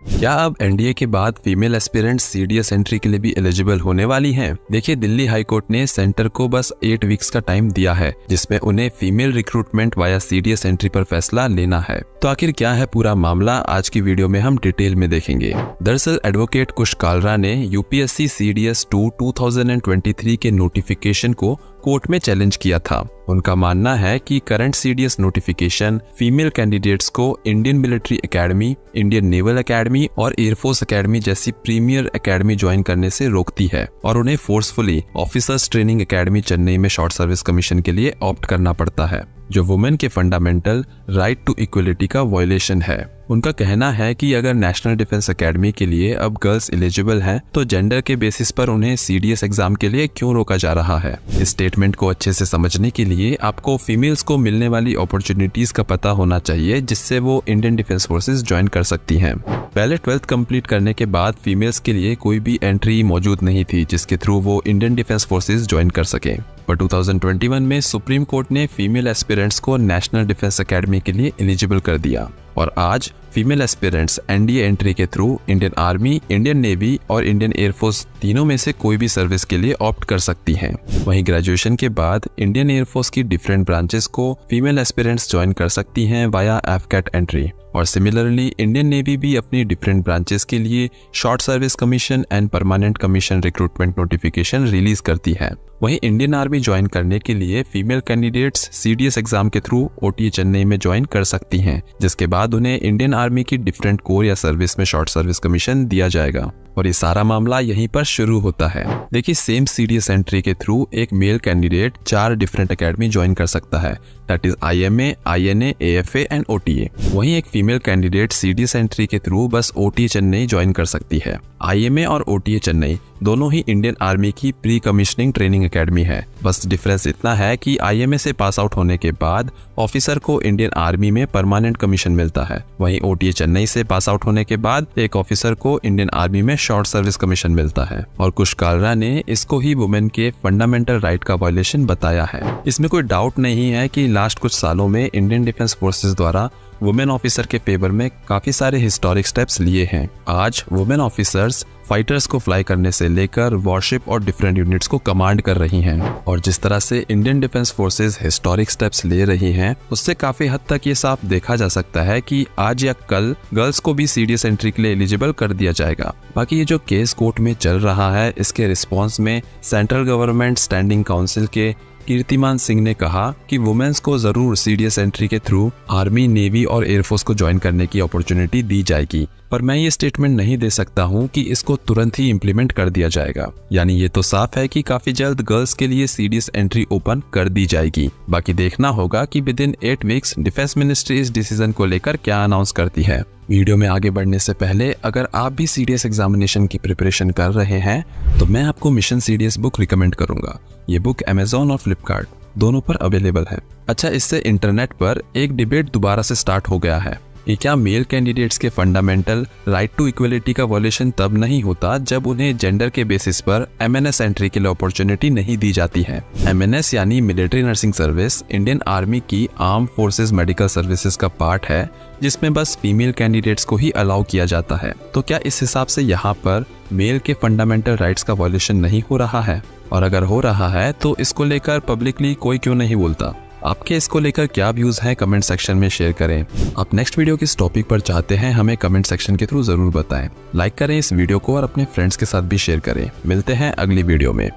क्या अब एनडीए के बाद फीमेल एस्पिरेंट्स सीडीएस एंट्री के लिए भी एलिजिबल होने वाली हैं? देखिए, दिल्ली हाई कोर्ट ने सेंटर को बस 8 वीक्स का टाइम दिया है, जिसमें उन्हें female recruitment via CDS entry पर फैसला लेना है। तो आखिर क्या है पूरा मामला, आज की वीडियो में हम डिटेल में देखेंगे। दरअसल एडवोकेट कुश कालरा ने यूपीएससी सीडीएस 2 2023 के नोटिफिकेशन को कोर्ट में चैलेंज किया था। उनका मानना है कि current CDS notification female candidates को Indian military academy, Indian naval academy और एयरफोर्स एकेडमी जैसी प्रीमियर एकेडमी ज्वाइन करने से रोकती है और उन्हें forcefully officers training academy Chennai में शॉर्ट सर्विस कमीशन के लिए ऑप्ट करना पड़ता है, जो वुमेन के फंडामेंटल राइट टू इक्वलिटी का वायलेशन है। उनका कहना है कि अगर नेशनल डिफेंस एकेडमी के लिए अब गर्ल्स एलिजिबल हैं, तो जेंडर के बेसिस पर उन्हें सीडीएस एग्जाम के लिए क्यों रोका जा रहा है। इस स्टेटमेंट को अच्छे से समझने के लिए आपको फीमेल्स को मिलने वाली अपॉर्चुनिटीज का पता होना चाहिए, जिससे वो इंडियन डिफेंस फोर्सेस ज्वाइन कर सकती हैं। पहले 12th कंप्लीट करने के बाद फीमेल्स के लिए कोई भी एंट्री मौजूद नहीं थी जिसके थ्रू वो इंडियन डिफेंस फोर्सेस ज्वाइन कर सके। पर 2021 में सुप्रीम कोर्ट ने फीमेल एस्पिरेंट्स को नेशनल डिफेंस एकेडमी के लिए एलिजिबल कर दिया और आज फीमेल एस्पिरेंट्स एनडीए एंट्री के through Indian army, Indian navy और इंडियन एयरफोर्स तीनों में से कोई भी सर्विस के लिए ऑप्ट कर सकती हैं। वहीं ग्रेजुएशन के बाद इंडियन एयरफोर्स की डिफरेंट ब्रांचेस को फीमेल एस्पिरेंट्स ज्वाइन कर सकती हैं वाया एफकैट एंट्री। और सिमिलरली इंडियन नेवी भी अपनी डिफरेंट ब्रांचेस के लिए short service commission and permanent commission recruitment notification release करती है। वहीं इंडियन आर्मी ज्वाइन करने के लिए फीमेल कैंडिडेट्स सीडीएस एग्जाम के थ्रू ओटीए चेन्नई में ज्वाइन कर सकती हैं, जिसके बाद उन्हें इंडियन आर्मी की डिफरेंट कोर या सर्विस में शॉर्ट सर्विस कमीशन दिया जाएगा। और ये सारा मामला यहीं पर शुरू होता है। देखिए, सेम सीडीएस एंट्री के थ्रू एक male candidate 4 different academy join कर सकता है, that is IMA, INA, AFA and OTA. वहीं एक फीमेल कैंडिडेट सीडीएस एंट्री के थ्रू बस ओटीए चेन्नई ज्वाइन कर सकती है। आईएमए और ओटीए चेन्नई दोनों ही इंडियन आर्मी की प्री कमिश्निंग ट्रेनिंग एकेडमी है। बस डिफरेंस इतना है कि आईएमए से पास आउट होने के बाद ऑफिसर को इंडियन आर्मी में परमानेंट कमीशन मिलता है। वहीं ओटीए चेन्नई से पास आउट होने के बाद एक ऑफिसर को इंडियन आर्मी में शॉर्ट सर्विस कमीशन मिलता है। और कुश कालरा ने इसको ही वुमेन के फंडामेंटल राइट का वायलेशन बताया है। इसमें कोई डाउट नहीं है कि लास्ट कुछ सालों में इंडियन डिफेंस फोर्सेस द्वारा वुमेन ऑफिसर के फेवर में काफी सारे हिस्टोरिक स्टेप्स लिए हैं। आज वुमेन ऑफिसर्स फाइटर्स को फ्लाई करने से लेकर वॉरशिप और डिफरेंट यूनिट्स को कमांड कर रही हैं। और जिस तरह से Indian defence forces historic steps ले रही हैं, उससे काफी हद तक ये साफ देखा जा सकता है कि आज या कल गर्ल्स को भी सीडीएस एंट्री के लिए एलिजिबल कर दिया जाएगा। बाकी ये जो केस कोर्ट में चल रहा है, इसके रिस्पॉन्स में सेंट्रल गवर्नमेंट स्टैंडिंग काउंसिल के कीर्तिमान सिंह ने कहा कि वुमेन्स को जरूर सीडीएस एंट्री के थ्रू आर्मी, नेवी और एयरफोर्स को ज्वाइन करने की अपॉर्चुनिटी दी जाएगी। पर मैं ये स्टेटमेंट नहीं दे सकता हूँ कि इसको तुरंत ही इम्प्लीमेंट कर दिया जाएगा। यानी ये तो साफ है कि काफी जल्द गर्ल्स के लिए सीडीएस एंट्री ओपन कर दी जाएगी। बाकी देखना होगा कि with in 8 weeks defence ministry इस डिसीजन को लेकर क्या अनाउंस करती है। वीडियो में आगे बढ़ने से पहले अगर आप भी सीडीएस एग्जामिनेशन की प्रिपरेशन कर रहे हैं, तो मैं आपको मिशन सीडीएस बुक रिकमेंड करूंगा। ये बुक अमेजॉन और फ्लिपकार्ट दोनों पर अवेलेबल है। अच्छा, इससे इंटरनेट पर एक डिबेट दोबारा से स्टार्ट हो गया है। ये क्या मेल कैंडिडेट्स के फंडामेंटल राइट टू इक्वलिटी का वायलेशन तब नहीं होता जब उन्हें जेंडर के बेसिस पर एमएनएस एंट्री के लिए अपॉर्चुनिटी नहीं दी जाती है। एमएनएस यानी military nursing service Indian army की आर्म फोर्सेस मेडिकल सर्विसेज का पार्ट है, जिसमें बस फीमेल कैंडिडेट्स को ही अलाउ किया जाता है। तो क्या इस हिसाब से यहाँ पर मेल के फंडामेंटल राइट्स का वायलेशन नहीं हो रहा है? और अगर हो रहा है तो इसको लेकर पब्लिकली कोई क्यों नहीं बोलता? आपके इसको लेकर क्या व्यूज हैं, कमेंट सेक्शन में शेयर करें। आप नेक्स्ट वीडियो किस टॉपिक पर चाहते हैं, हमें कमेंट सेक्शन के थ्रू जरूर बताएं। लाइक करें इस वीडियो को और अपने फ्रेंड्स के साथ भी शेयर करें। मिलते हैं अगली वीडियो में।